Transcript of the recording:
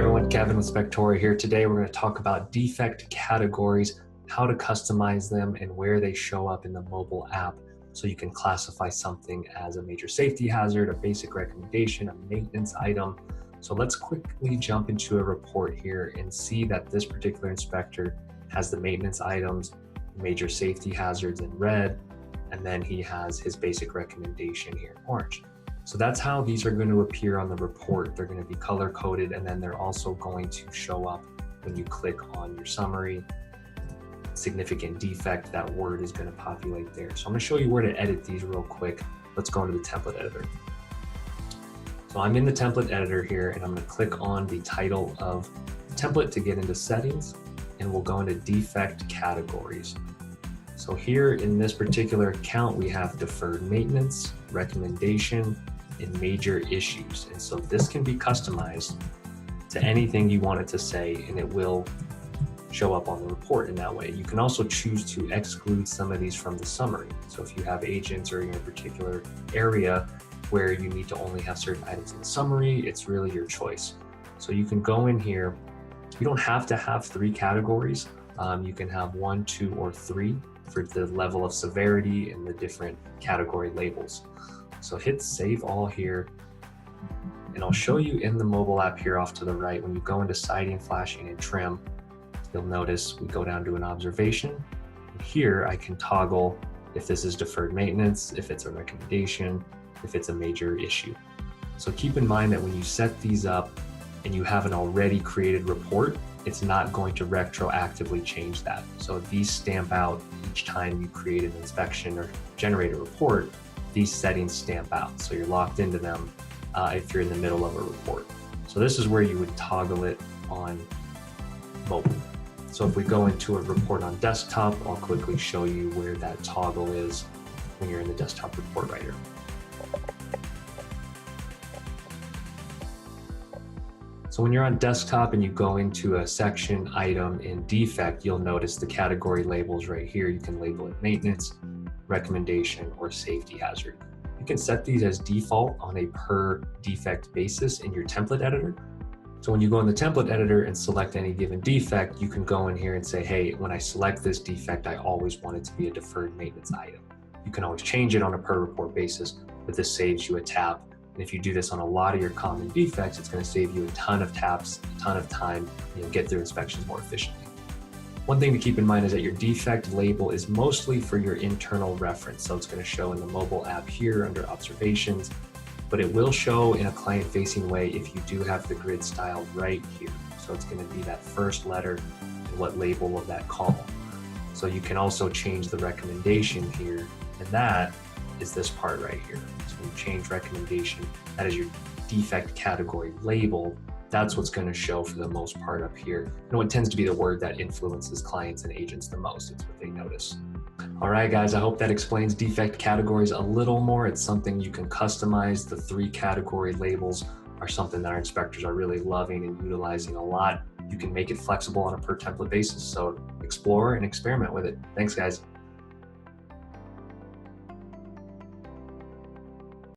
everyone, Kevin with Spectora here. Today we're going to talk about defect categories, how to customize them, and where they show up in the mobile app so you can classify something as a major safety hazard, a basic recommendation, a maintenance item. So let's quickly jump into a report here and see that this particular inspector has the maintenance items, major safety hazards in red, and then he has his basic recommendation here in orange. So that's how these are going to appear on the report. They're going to be color coded, and then they're also going to show up when you click on your summary. Significant defect, that word is going to populate there. So I'm going to show you where to edit these real quick. Let's go into the template editor. So I'm in the template editor here, and I'm going to click on the title of the template to get into settings, and we'll go into defect categories. So here in this particular account, we have deferred maintenance, recommendation, and major issues. And so this can be customized to anything you want it to say, and it will show up on the report in that way. You can also choose to exclude some of these from the summary. So if you have agents or in a particular area where you need to only have certain items in the summary, it's really your choice. So you can go in here. You don't have to have 3 categories. You can have 1, 2, or 3 for the level of severity and the different category labels. So hit save all here, and I'll show you in the mobile app here off to the right. When you go into siding, flashing, and trim, you'll notice we go down to an observation. And here I can toggle if this is deferred maintenance, if it's a recommendation, if it's a major issue. So keep in mind that when you set these up and you have an already created report, it's not going to retroactively change that. So these stamp out each time you create an inspection or generate a report. These settings stamp out, so you're locked into them if you're in the middle of a report. So this is where you would toggle it on mobile. So if we go into a report on desktop, I'll quickly show you where that toggle is when you're in the desktop report writer. So when you're on desktop and you go into a section item in defect, you'll notice the category labels right here. You can label it maintenance, recommendation, or safety hazard. You can set these as default on a per defect basis in your template editor. So when you go in the template editor and select any given defect, you can go in here and say, hey, when I select this defect, I always want it to be a deferred maintenance item. You can always change it on a per report basis, but this saves you a tap. And if you do this on a lot of your common defects, it's going to save you a ton of taps, a ton of time, and you'll get through inspections more efficiently. One thing to keep in mind is that your defect label is mostly for your internal reference. So it's going to show in the mobile app here under observations, but it will show in a client-facing way if you do have the grid style right here. So it's going to be that first letter and what label of that column. So you can also change the recommendation here, and that is this part right here. So when you change recommendation, that is your defect category label. That's what's going to show for the most part up here. And it tends to be the word that influences clients and agents the most. It's what they notice. All right, guys, I hope that explains defect categories a little more. It's something you can customize. The 3 category labels are something that our inspectors are really loving and utilizing a lot. You can make it flexible on a per template basis. So explore and experiment with it. Thanks, guys.